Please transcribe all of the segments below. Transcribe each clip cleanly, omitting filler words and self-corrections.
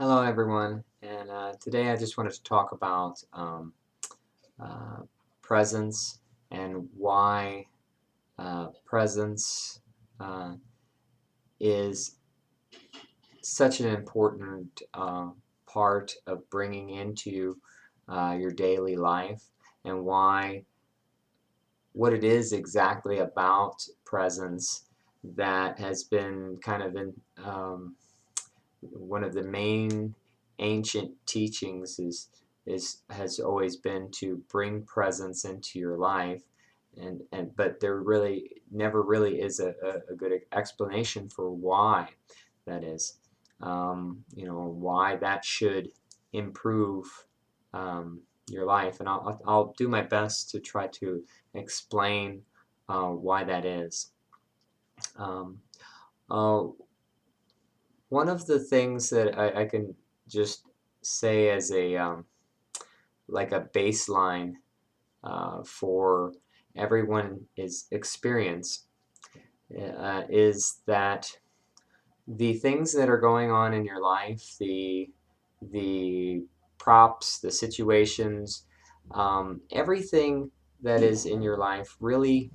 Hello, everyone, and today I just wanted to talk about uh, presence and why presence uh, is such an important part of bringing into your daily life, and why what it is exactly about presence that has been kind of in one of the main ancient teachings is has always been to bring presence into your life, and but there really never really is a good explanation for why that is. Why that should improve your life, and I'll do my best to try to explain why that is. Um, uh, One of the things that I can just say as a like a baseline for everyone is experience is that the things that are going on in your life, the props, the situations, everything that is in your life, really,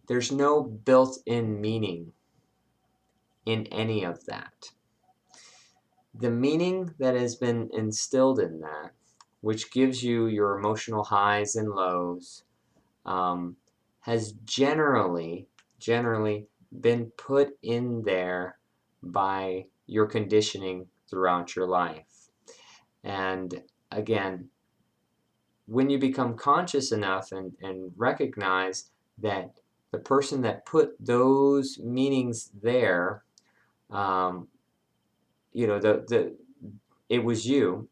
there's no built-in meaning in any of that. The meaning that has been instilled in that, which gives you your emotional highs and lows, has generally been put in there by your conditioning throughout your life. And again, when you become conscious enough and recognize that the person that put those meanings there, um, the it was you,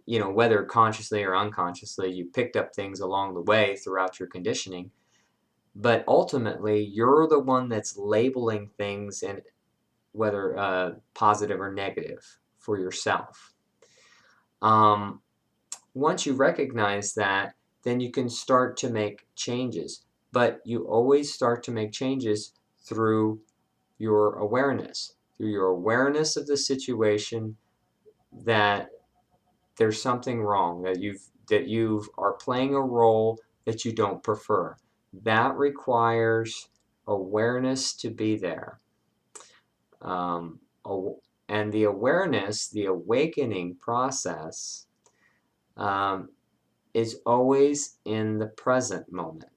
whether consciously or unconsciously, you picked up things along the way throughout your conditioning, but ultimately you're the one that's labeling things, and whether positive or negative, for yourself. Um, Once you recognize that, then you can start to make changes, but you always start to make changes through through your awareness of the situation, that there's something wrong, that you are playing a role that you don't prefer. That requires awareness to be there. Um, and the awareness, the awakening process, um, is always in the present moment.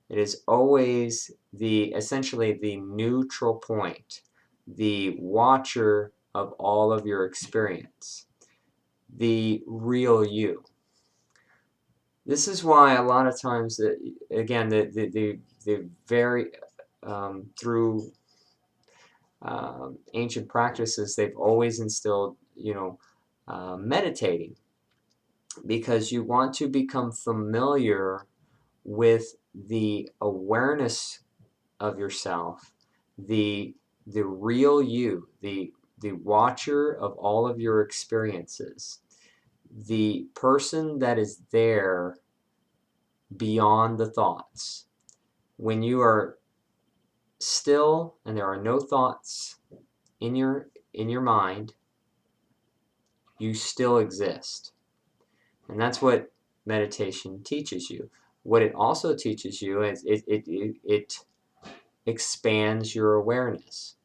It is always essentially the neutral point, the watcher of all of your experience, the real you. This is why a lot of times, again, the very through ancient practices, they've always instilled, meditating, because you want to become familiar with the awareness of yourself, the real you, the watcher of all of your experiences, the person that is there beyond the thoughts. When you are still and there are no thoughts in your mind, you still exist. And that's what meditation teaches you. What it also teaches you is it expands your awareness.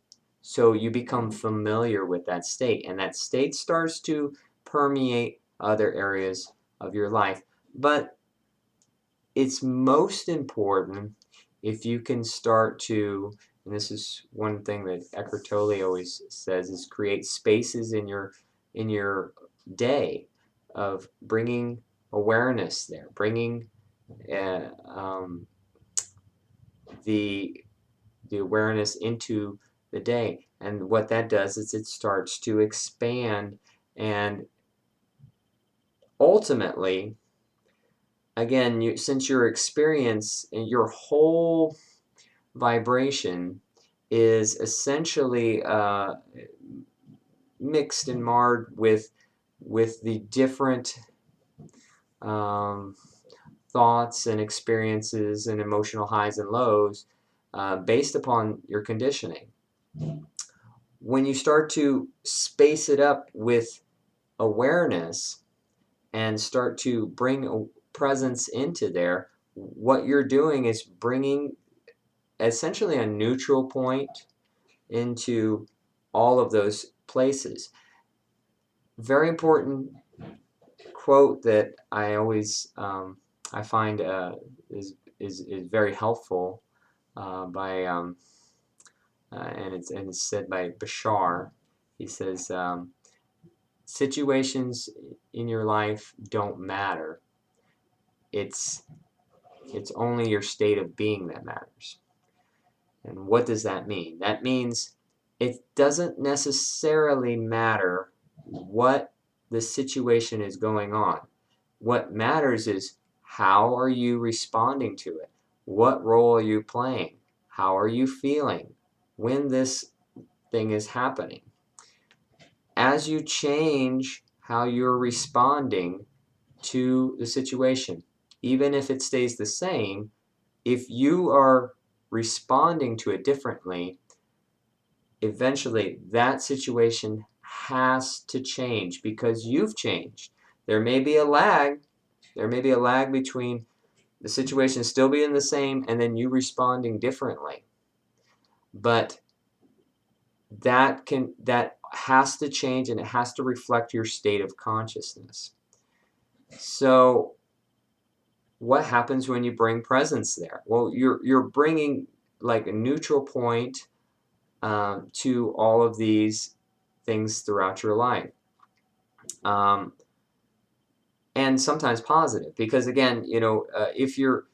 So you become familiar with that state, and that state starts to permeate other areas of your life. But it's most important if you can start to, and this is one thing that Eckhart Tolle always says, is create spaces in your day of bringing awareness there, bringing uh, um, the the awareness into the day. And what that does is it starts to expand, and ultimately, again, since your experience and your whole vibration is essentially mixed and marred with the different um, thoughts and experiences and emotional highs and lows based upon your conditioning. when you start to space it up with awareness and start to bring a presence into there, what you're doing is bringing essentially a neutral point into all of those places. Very important quote that I always I find is very helpful by and it's said by Bashar. He says situations in your life don't matter. It's only your state of being that matters. And what does that mean? That means it doesn't necessarily matter what the situation is going on. What matters is how are you responding to it? What role are you playing? How are you feeling when this thing is happening? As you change how you're responding to the situation, even if it stays the same, if you are responding to it differently, eventually that situation has to change because you've changed. There may be a lag. There may be a lag between the situation still being the same and then you responding differently. But that has to change, and it has to reflect your state of consciousness. So what happens when you bring presence there? Well, you're bringing like a neutral point to all of these things throughout your life. And sometimes positive, because again, if you're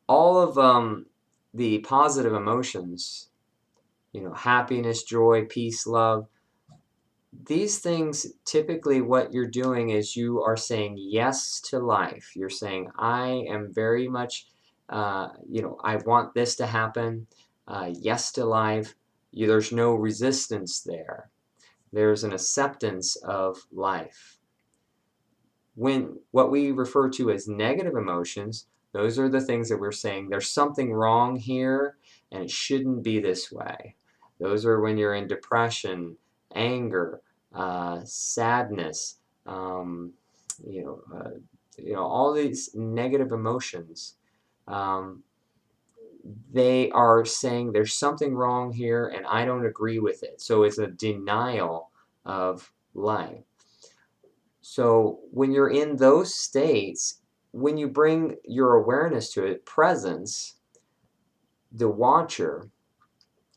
all of the positive emotions, happiness, joy, peace, love, these things, typically what you're doing is you are saying yes to life. You're saying, I am very much, I want this to happen. Yes to life. There's no resistance there. There's an acceptance of life. When what we refer to as negative emotions, those are the things that we're saying there's something wrong here and it shouldn't be this way. Those are when you're in depression, anger, sadness, all these negative emotions. They are saying there's something wrong here and I don't agree with it. So it's a denial of life. So when you're in those states, when you bring your awareness to it, presence, the watcher,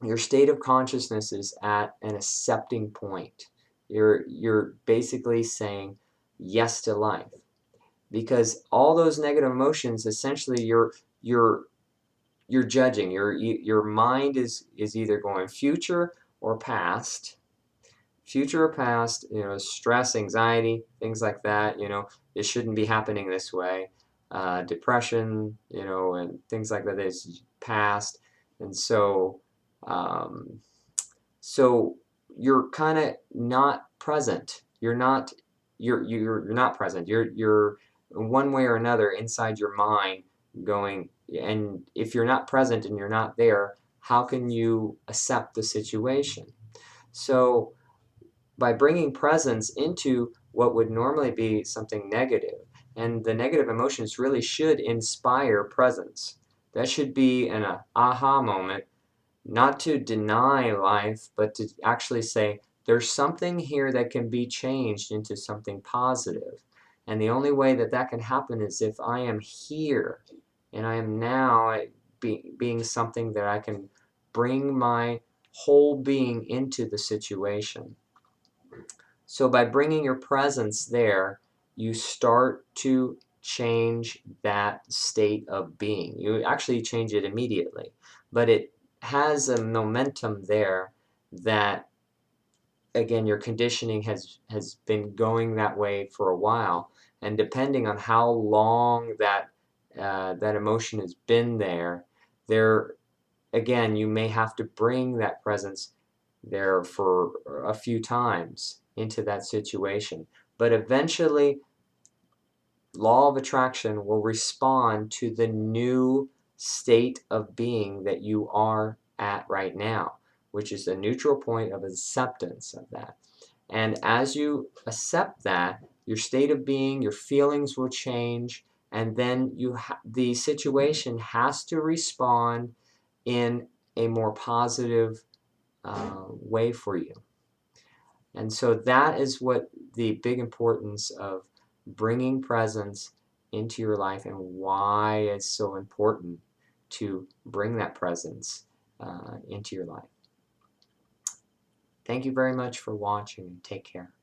your state of consciousness is at an accepting point. You're basically saying yes to life, because all those negative emotions, essentially, you're judging. Your mind is either going future or past. Future or past, stress, anxiety, things like that, it shouldn't be happening this way. Depression, and things like that is past. And so you're kind of not present. You're not present. You're one way or another inside your mind going, and if you're not present and you're not there, how can you accept the situation? So by bringing presence into what would normally be something negative. And the negative emotions really should inspire presence. That should be an aha moment, not to deny life, but to actually say, there's something here that can be changed into something positive. And the only way that that can happen is if I am here and I am now being something that I can bring my whole being into the situation. So by bringing your presence there, you start to change that state of being. You actually change it immediately, but it has a momentum there that, again, your conditioning has been going that way for a while, and depending on how long that emotion has been there again, you may have to bring that presence there for a few times into that situation. But eventually, law of attraction will respond to the new state of being that you are at right now, which is a neutral point of acceptance of that. And as you accept that, your state of being, your feelings will change, and then the situation has to respond in a more positive way for you. And so that is what the big importance of bringing presence into your life, and why it's so important to bring that presence into your life. Thank you very much for watching, and take care.